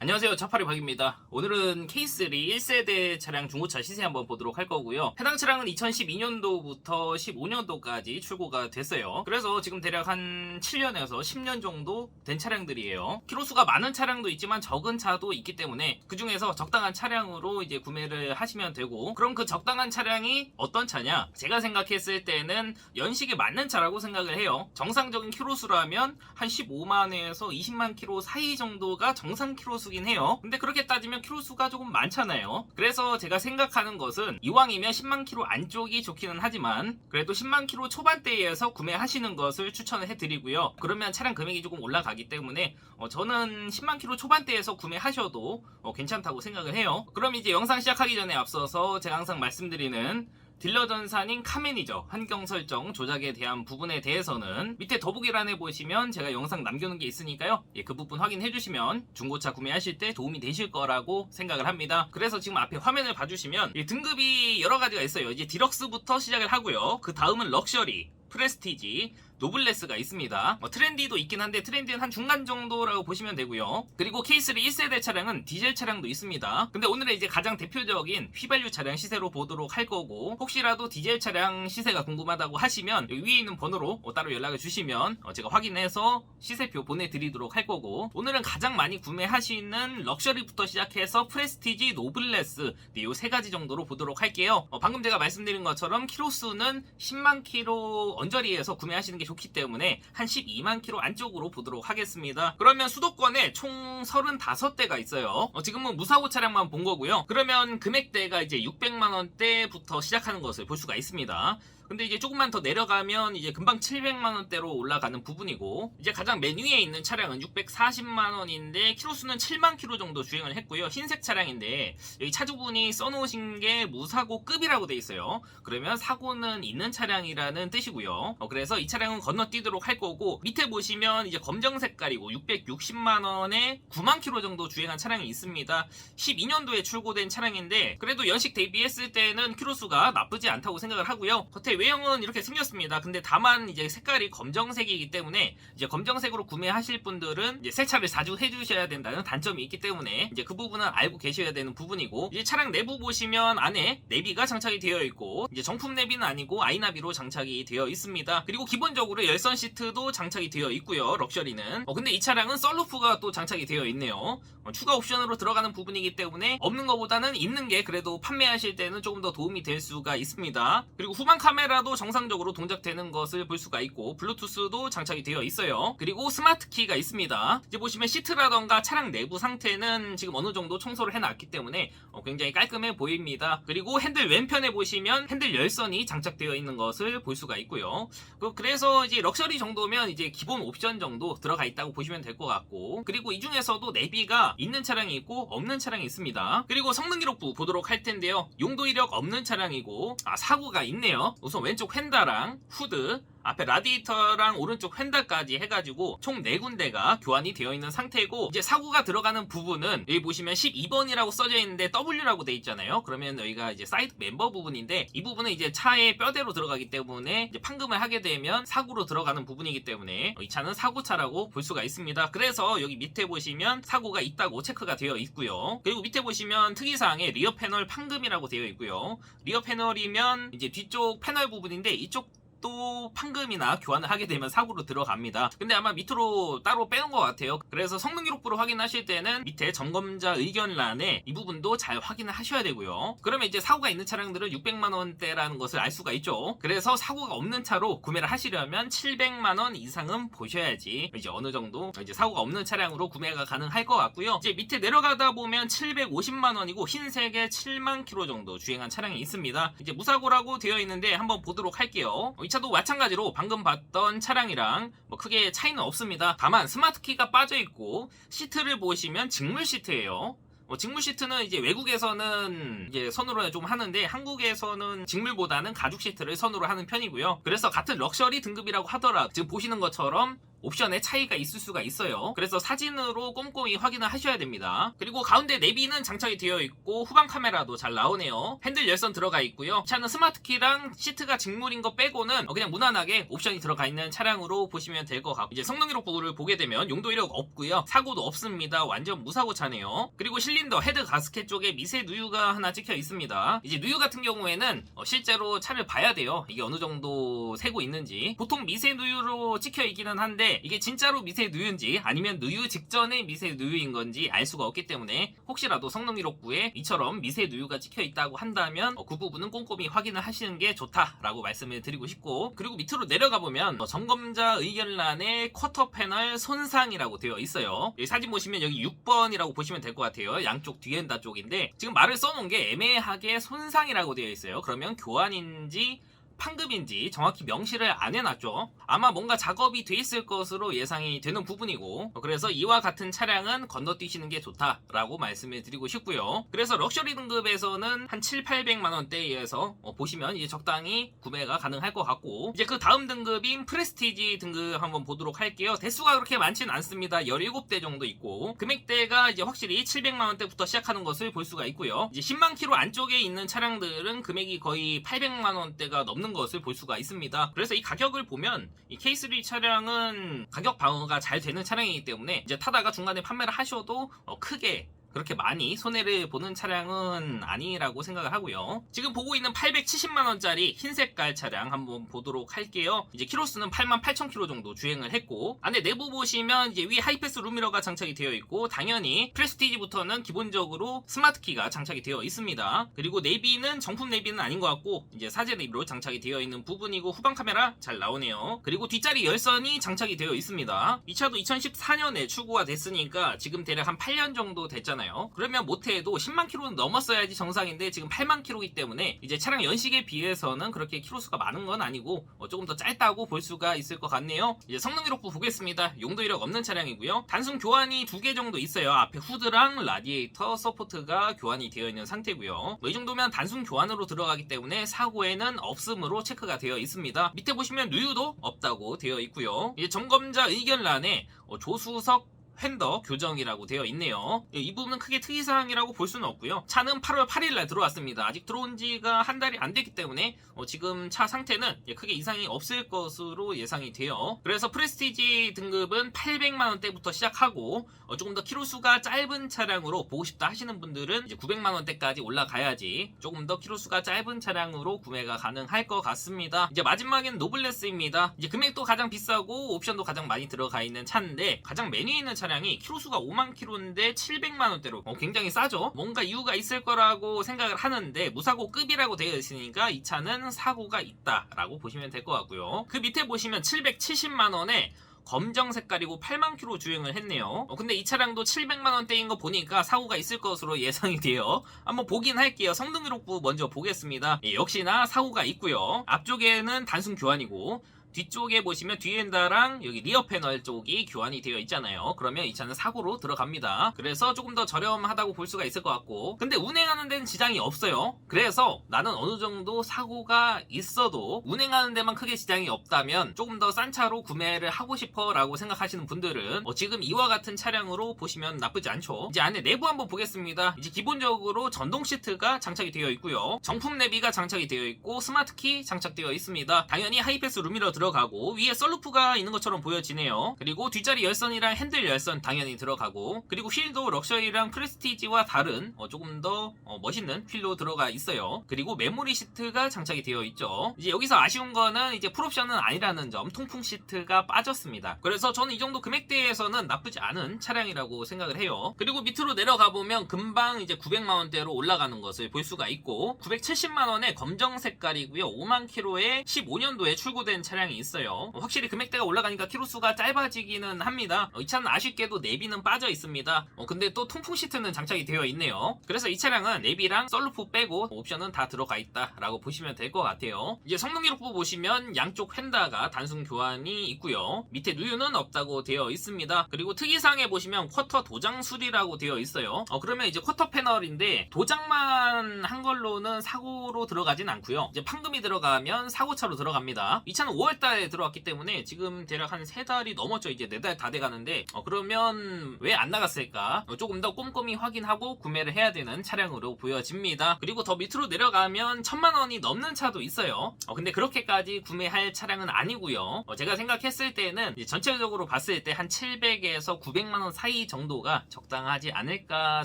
안녕하세요, 차파리 박입니다. 오늘은 K3 1세대 차량 중고차 시세 한번 보도록 할 거고요. 해당 차량은 2012년도부터 15년도까지 출고가 됐어요. 그래서 지금 대략 한 7년에서 10년 정도 된 차량들이에요. 키로수가 많은 차량도 있지만 적은 차도 있기 때문에 그 중에서 적당한 차량으로 이제 구매를 하시면 되고, 그럼 그 적당한 차량이 어떤 차냐? 제가 생각했을 때는 연식에 맞는 차라고 생각을 해요. 정상적인 키로수라면 한 15만에서 20만 키로 사이 정도가 정상 키로수긴 해요. 근데 그렇게 따지면 키로수가 조금 많잖아요. 그래서 제가 생각하는 것은 이왕이면 10만 키로 안쪽이 좋기는 하지만 그래도 10만 키로 초반대에서 구매하시는 것을 추천을 해드리고요. 그러면 차량 금액이 조금 올라가기 때문에 저는 10만 키로 초반대에서 구매하셔도 괜찮다고 생각을 해요. 그럼 이제 영상 시작하기 전에 앞서서 제가 항상 말씀드리는 딜러 전산인 카매니저 환경 설정 조작에 대한 부분에 대해서는 밑에 더보기란에 보시면 제가 영상 남겨놓은 게 있으니까요. 그 부분 확인해 주시면 중고차 구매하실 때 도움이 되실 거라고 생각을 합니다. 그래서 지금 앞에 화면을 봐주시면 등급이 여러 가지가 있어요. 이제 디럭스부터 시작을 하고요. 그 다음은 럭셔리, 프레스티지, 노블레스가 있습니다. 트렌디도 있긴 한데 트렌디는 한 중간 정도라고 보시면 되고요. 그리고 K3 1세대 차량은 디젤 차량도 있습니다. 근데 오늘은 이제 가장 대표적인 휘발유 차량 시세로 보도록 할 거고, 혹시라도 디젤 차량 시세가 궁금하다고 하시면 여기 위에 있는 번호로 따로 연락을 주시면 제가 확인해서 시세표 보내드리도록 할 거고, 오늘은 가장 많이 구매하시는 럭셔리부터 시작해서 프레스티지, 노블레스 이 세 가지 정도로 보도록 할게요. 방금 제가 말씀드린 것처럼 키로수는 10만 키로 언저리에서 구매하시는 게 좋기 때문에 한 12만 키로 안쪽으로 보도록 하겠습니다. 그러면 수도권에 총 35대가 있어요. 지금은 무사고 차량만 본 거고요. 그러면 금액대가 이제 600만 원대부터 시작하는 것을 볼 수가 있습니다. 근데 이제 조금만 더 내려가면 이제 금방 700만 원대로 올라가는 부분이고, 이제 가장 맨 위에 있는 차량은 640만 원인데 키로수는 7만 키로 정도 주행을 했고요. 흰색 차량인데 여기 차주분이 써놓으신 게 무사고급이라고 돼 있어요. 그러면 사고는 있는 차량이라는 뜻이고요. 그래서 이 차량은 건너뛰도록 할 거고, 밑에 보시면 이제 검정 색깔이고 660만 원에 9만 키로 정도 주행한 차량이 있습니다. 12년도에 출고된 차량인데 그래도 연식 대비했을 때는 키로수가 나쁘지 않다고 생각을 하고요. 겉에 외형은 이렇게 생겼습니다. 근데 다만 이제 색깔이 검정색이기 때문에 이제 검정색으로 구매하실 분들은 이제 세차를 자주 해주셔야 된다는 단점이 있기 때문에 이제 그 부분은 알고 계셔야 되는 부분이고, 이제 차량 내부 보시면 안에 내비가 장착이 되어 있고, 이제 정품 내비는 아니고 아이나비로 장착이 되어 있습니다. 그리고 기본적으로 열선 시트도 장착이 되어 있고요. 럭셔리는 근데 이 차량은 썬루프가 또 장착이 되어 있네요. 추가 옵션으로 들어가는 부분이기 때문에 없는 것보다는 있는 게 그래도 판매하실 때는 조금 더 도움이 될 수가 있습니다. 그리고 후방 카메라도 정상적으로 동작되는 것을 볼 수가 있고, 블루투스도 장착이 되어 있어요. 그리고 스마트 키가 있습니다. 이제 보시면 시트라던가 차량 내부 상태는 지금 어느 정도 청소를 해놨기 때문에 굉장히 깔끔해 보입니다. 그리고 핸들 왼편에 보시면 핸들 열선이 장착되어 있는 것을 볼 수가 있고요. 그래서 이제 럭셔리 정도면 이제 기본 옵션 정도 들어가 있다고 보시면 될 것 같고, 그리고 이 중에서도 내비가 있는 차량이 있고 없는 차량이 있습니다. 그리고 성능 기록부 보도록 할 텐데요. 용도 이력 없는 차량이고, 사고가 있네요. 우선 왼쪽 휀다랑 후드, 앞에 라디에이터랑 오른쪽 휀다까지 해가지고 총 4군데가 교환이 되어 있는 상태고, 이제 사고가 들어가는 부분은 여기 보시면 12번이라고 써져 있는데 W라고 돼 있잖아요. 그러면 여기가 이제 사이드 멤버 부분인데, 이 부분은 이제 차에 뼈대로 들어가기 때문에 이제 판금을 하게 되면 사고로 들어가는 부분이기 때문에 이 차는 사고차라고 볼 수가 있습니다. 그래서 여기 밑에 보시면 사고가 있다고 체크가 되어 있고요. 그리고 밑에 보시면 특이사항에 리어 패널 판금이라고 되어 있고요. 리어 패널이면 이제 뒤쪽 패널 부분인데 이쪽 또 판금이나 교환을 하게 되면 사고로 들어갑니다. 근데 아마 밑으로 따로 빼놓은 것 같아요. 그래서 성능 기록부를 확인하실 때는 밑에 점검자 의견란에 이 부분도 잘 확인을 하셔야 되고요. 그러면 이제 사고가 있는 차량들은 600만 원대라는 것을 알 수가 있죠. 그래서 사고가 없는 차로 구매를 하시려면 700만 원 이상은 보셔야지 이제 어느 정도 이제 사고가 없는 차량으로 구매가 가능할 것 같고요. 이제 밑에 내려가다 보면 750만 원이고 흰색에 7만 킬로 정도 주행한 차량이 있습니다. 이제 무사고라고 되어 있는데 한번 보도록 할게요. 이 차도 마찬가지로 방금 봤던 차량이랑 크게 차이는 없습니다. 다만 스마트 키가 빠져 있고, 시트를 보시면 직물 시트예요. 직물 시트는 이제 외국에서는 이제 선호를 좀 하는데 한국에서는 직물보다는 가죽 시트를 선호를 하는 편이고요. 그래서 같은 럭셔리 등급이라고 하더라도 지금 보시는 것처럼 옵션에 차이가 있을 수가 있어요. 그래서 사진으로 꼼꼼히 확인을 하셔야 됩니다. 그리고 가운데 내비는 장착이 되어 있고 후방 카메라도 잘 나오네요. 핸들 열선 들어가 있고요. 이 차는 스마트키랑 시트가 직물인 거 빼고는 그냥 무난하게 옵션이 들어가 있는 차량으로 보시면 될 것 같고, 이제 성능 기록부를 보게 되면 용도 이력 없고요. 사고도 없습니다. 완전 무사고 차네요. 그리고 실린더 헤드 가스켓 쪽에 미세 누유가 하나 찍혀 있습니다. 이제 누유 같은 경우에는 실제로 차를 봐야 돼요. 이게 어느 정도 새고 있는지. 보통 미세 누유로 찍혀 있기는 한데 이게 진짜로 미세 누유인지 아니면 누유 직전의 미세 누유인 건지 알 수가 없기 때문에 혹시라도 성능 기록부에 이처럼 미세 누유가 찍혀 있다고 한다면 그 부분은 꼼꼼히 확인을 하시는 게 좋다라고 말씀을 드리고 싶고, 그리고 밑으로 내려가 보면 점검자 의견란에 쿼터 패널 손상이라고 되어 있어요. 여기 사진 보시면 여기 6번이라고 보시면 될 것 같아요. 양쪽 뒤엔다 쪽인데 지금 말을 써놓은 게 애매하게 손상이라고 되어 있어요. 그러면 교환인지 판금인지 정확히 명시를 안 해놨죠. 아마 뭔가 작업이 돼 있을 것으로 예상이 되는 부분이고, 그래서 이와 같은 차량은 건너뛰시는 게 좋다라고 말씀을 드리고 싶고요. 그래서 럭셔리 등급에서는 한 7,800만원대에서 보시면 이제 적당히 구매가 가능할 것 같고, 이제 그 다음 등급인 프레스티지 등급 한번 보도록 할게요. 대수가 그렇게 많지는 않습니다. 17대 정도 있고 금액대가 이제 확실히 700만원대부터 시작하는 것을 볼 수가 있고요. 이제 10만 킬로 안쪽에 있는 차량들은 금액이 거의 800만원대가 넘는 것을 볼 수가 있습니다. 그래서 이 가격을 보면 이 K3 차량은 가격 방어가 잘 되는 차량이기 때문에 이제 타다가 중간에 판매를 하셔도 크게 그렇게 많이 손해를 보는 차량은 아니라고 생각을 하고요. 지금 보고 있는 870만원짜리 흰 색깔 차량 한번 보도록 할게요. 이제 키로수는 88,000km 정도 주행을 했고, 안에 내부 보시면 이제 위 하이패스 룸미러가 장착이 되어 있고, 당연히 프레스티지부터는 기본적으로 스마트키가 장착이 되어 있습니다. 그리고 내비는 정품 내비는 아닌 것 같고 이제 사제 내비로 장착이 되어 있는 부분이고, 후방 카메라 잘 나오네요. 그리고 뒷자리 열선이 장착이 되어 있습니다. 이 차도 2014년에 출고가 됐으니까 지금 대략 한 8년 정도 됐잖아요. 그러면 못해도 10만 킬로는 넘었어야지 정상인데 지금 8만 킬로이기 때문에 이제 차량 연식에 비해서는 그렇게 킬로수가 많은 건 아니고 조금 더 짧다고 볼 수가 있을 것 같네요. 이제 성능 기록부 보겠습니다. 용도 이력 없는 차량이고요. 단순 교환이 2개 정도 있어요. 앞에 후드랑 라디에이터 서포트가 교환이 되어 있는 상태고요. 이 정도면 단순 교환으로 들어가기 때문에 사고에는 없음으로 체크가 되어 있습니다. 밑에 보시면 누유도 없다고 되어 있고요. 이제 점검자 의견란에 조수석 핸더 교정이라고 되어 있네요. 이 부분은 크게 특이사항이라고 볼 수는 없고요. 차는 8월 8일날 들어왔습니다. 아직 들어온 지가 한 달이 안 됐기 때문에 지금 차 상태는 크게 이상이 없을 것으로 예상이 돼요. 그래서 프레스티지 등급은 800만원대부터 시작하고 조금 더 키로수가 짧은 차량으로 보고 싶다 하시는 분들은 이제 900만원대까지 올라가야지 조금 더 키로수가 짧은 차량으로 구매가 가능할 것 같습니다. 이제 마지막엔 노블레스입니다. 이제 금액도 가장 비싸고 옵션도 가장 많이 들어가 있는 차인데, 가장 메뉴에 있는 차량이 키로수가 5만 킬로인데 700만원대로 굉장히 싸죠. 뭔가 이유가 있을 거라고 생각을 하는데 무사고급이라고 되어 있으니까 이 차는 사고가 있다라고 보시면 될 것 같고요. 그 밑에 보시면 770만원에 검정 색깔이고 8만 킬로 주행을 했네요. 근데 이 차량도 700만원대인 거 보니까 사고가 있을 것으로 예상이 돼요. 한번 보긴 할게요. 성능 기록부 먼저 보겠습니다. 역시나 사고가 있고요. 앞쪽에는 단순 교환이고, 뒤쪽에 보시면 뒤엔다랑 여기 리어 패널 쪽이 교환이 되어 있잖아요. 그러면 이 차는 사고로 들어갑니다. 그래서 조금 더 저렴하다고 볼 수가 있을 것 같고, 근데 운행하는 데는 지장이 없어요. 그래서 나는 어느 정도 사고가 있어도 운행하는 데만 크게 지장이 없다면 조금 더 싼 차로 구매를 하고 싶어 라고 생각하시는 분들은 지금 이와 같은 차량으로 보시면 나쁘지 않죠. 이제 안에 내부 한번 보겠습니다. 이제 기본적으로 전동 시트가 장착이 되어 있고요. 정품 내비가 장착이 되어 있고 스마트키 장착되어 있습니다. 당연히 하이패스 룸미러 들어가고 위에 썬루프가 있는 것처럼 보여지네요. 그리고 뒷자리 열선이랑 핸들 열선 당연히 들어가고, 그리고 휠도 럭셔리랑 프레스티지와 다른 조금 더 멋있는 휠로 들어가 있어요. 그리고 메모리 시트가 장착이 되어 있죠. 이제 여기서 아쉬운 거는 이제 풀옵션은 아니라는 점, 통풍 시트가 빠졌습니다. 그래서 저는 이 정도 금액대에서는 나쁘지 않은 차량이라고 생각을 해요. 그리고 밑으로 내려가 보면 금방 이제 900만원대로 올라가는 것을 볼 수가 있고, 970만원에 검정 색깔이고요. 5만 킬로에 15년도에 출고된 차량이 있어요. 확실히 금액대가 올라가니까 키로수가 짧아지기는 합니다. 이 차는 아쉽게도 내비는 빠져 있습니다. 근데 또 통풍 시트는 장착이 되어 있네요. 그래서 이 차량은 내비랑 썬루프 빼고 옵션은 다 들어가 있다라고 보시면 될 것 같아요. 이제 성능 기록부 보시면 양쪽 휀다가 단순 교환이 있고요. 밑에 누유는 없다고 되어 있습니다. 그리고 특이사항에 보시면 쿼터 도장술이라고 되어 있어요. 그러면 이제 쿼터 패널인데 도장만 한 걸로는 사고로 들어가진 않고요. 이제 판금이 들어가면 사고차로 들어갑니다. 이 차는 5월달 10달에 들어왔기 때문에 지금 대략 한 3달이 넘었죠. 이제 4달 다 돼가는데 그러면 왜 안 나갔을까? 조금 더 꼼꼼히 확인하고 구매를 해야 되는 차량으로 보여집니다. 그리고 더 밑으로 내려가면 1000만원이 넘는 차도 있어요. 근데 그렇게까지 구매할 차량은 아니고요. 제가 생각했을 때는 전체적으로 봤을 때 한 700에서 900만원 사이 정도가 적당하지 않을까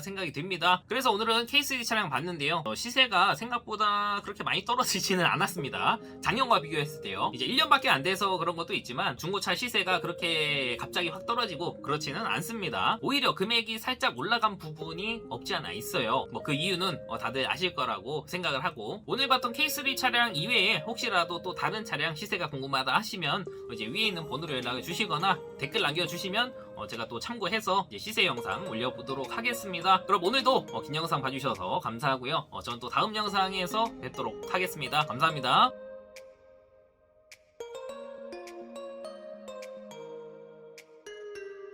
생각이 듭니다. 그래서 오늘은 K3 차량 봤는데요. 시세가 생각보다 그렇게 많이 떨어지지는 않았습니다. 작년과 비교했을 때요. 이제 1년밖에 안 돼서 그런 것도 있지만 중고차 시세가 그렇게 갑자기 확 떨어지고 그렇지는 않습니다. 오히려 금액이 살짝 올라간 부분이 없지 않아 있어요. 그 이유는 다들 아실 거라고 생각을 하고, 오늘 봤던 K3 차량 이외에 혹시라도 또 다른 차량 시세가 궁금하다 하시면 이제 위에 있는 번호로 연락을 주시거나 댓글 남겨주시면 제가 또 참고해서 이제 시세 영상 올려보도록 하겠습니다. 그럼 오늘도 긴 영상 봐주셔서 감사하고요. 저는 또 다음 영상에서 뵙도록 하겠습니다. 감사합니다.